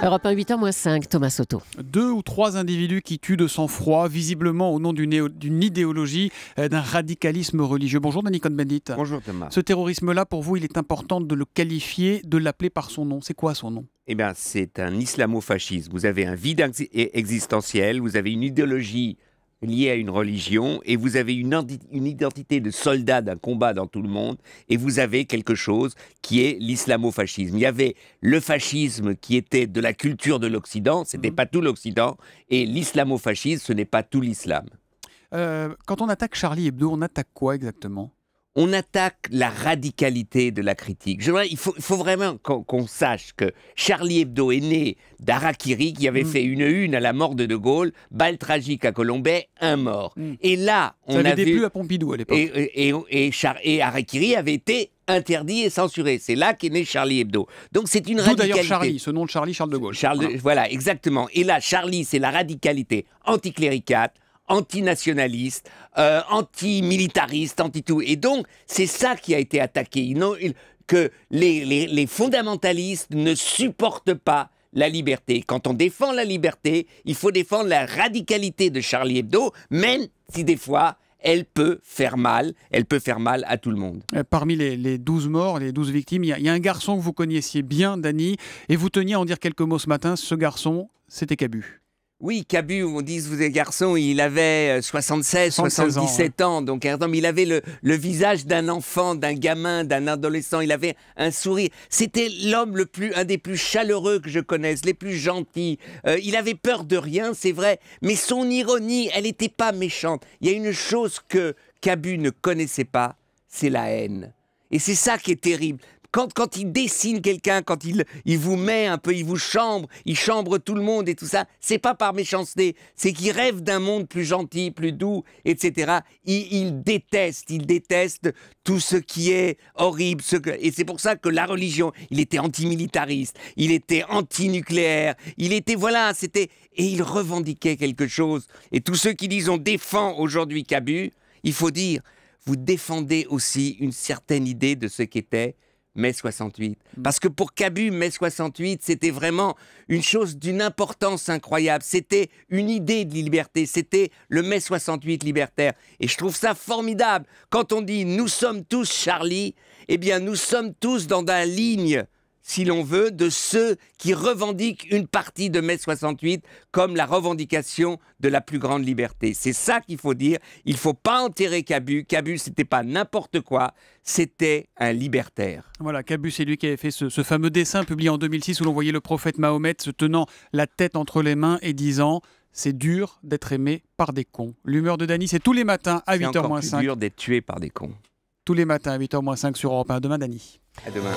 Europe 1, 8h-5, Thomas Soto. 2 ou 3 individus qui tuent de sang-froid, visiblement au nom d'une idéologie, d'un radicalisme religieux. Bonjour Danny Cohn-Bendit. Bonjour Thomas. Ce terrorisme-là, pour vous, il est important de le qualifier, de l'appeler par son nom. C'est quoi son nom ? Eh bien, c'est un islamofascisme. Vous avez un vide existentiel, vous avez une idéologie liée à une religion, et vous avez une identité de soldat d'un combat dans tout le monde, et vous avez quelque chose qui est l'islamofascisme. Il y avait le fascisme qui était de la culture de l'Occident, ce n'était pas tout l'Occident, et l'islamofascisme, ce n'est pas tout l'islam. Quand on attaque Charlie Hebdo, on attaque quoi exactement ? On attaque la radicalité de la critique. Il faut vraiment qu'on sache que Charlie Hebdo est né d'Harakiri, qui avait fait une à la mort de De Gaulle, balle tragique à Colombey, un mort. Et là, on avait a déplu vu... à Pompidou à l'époque. Et Harakiri avait été interdit et censuré. C'est là qu'est né Charlie Hebdo. Donc c'est une radicalité. D'ailleurs Charlie, ce nom de Charlie, Charles de Gaulle. Voilà, exactement. Et là, Charlie, c'est la radicalité anticléricale, antinationaliste, anti-militariste, anti-tout. Et donc, c'est ça qui a été attaqué. Que les fondamentalistes ne supportent pas la liberté. Quand on défend la liberté, il faut défendre la radicalité de Charlie Hebdo, même si des fois, elle peut faire mal à tout le monde. Parmi les 12 morts, les 12 victimes, il y a un garçon que vous connaissiez bien, Danny, et vous teniez à en dire quelques mots ce matin. Ce garçon, c'était Cabu. Oui, Cabu, on dit, vous êtes garçon, il avait 77 ans. Donc il avait le visage d'un enfant, d'un gamin, d'un adolescent. Il avait un sourire. C'était l'homme un des plus chaleureux que je connaisse, les plus gentils. Il avait peur de rien, c'est vrai. Mais son ironie, elle n'était pas méchante. Il y a une chose que Cabu ne connaissait pas, c'est la haine. Et c'est ça qui est terrible. Quand il dessine quelqu'un, quand il vous met un peu, il chambre tout le monde et tout ça, c'est pas par méchanceté, c'est qu'il rêve d'un monde plus gentil, plus doux, etc. Il déteste tout ce qui est horrible. Et c'est pour ça que la religion, il était antimilitariste, il était antinucléaire, et il revendiquait quelque chose. Et tous ceux qui disent on défend aujourd'hui Cabu, il faut dire, vous défendez aussi une certaine idée de ce qu'était mai 68. Parce que pour Cabu, mai 68, c'était vraiment une chose d'une importance incroyable. C'était une idée de liberté. C'était le mai 68 libertaire. Et je trouve ça formidable. Quand on dit « nous sommes tous Charlie », eh bien nous sommes tous dans la ligne, si l'on veut, de ceux qui revendiquent une partie de mai 68 comme la revendication de la plus grande liberté. C'est ça qu'il faut dire. Il ne faut pas enterrer Cabu. Cabu, c'était pas n'importe quoi. C'était un libertaire. Voilà, Cabu, c'est lui qui avait fait ce fameux dessin publié en 2006 où l'on voyait le prophète Mahomet se tenant la tête entre les mains et disant « C'est dur d'être aimé par des cons ». L'humeur de Danny, c'est tous les matins à 8h-5. C'est encore plus dur d'être tué par des cons. Tous les matins à 8h-5 sur Europe 1. À demain, Danny. À demain.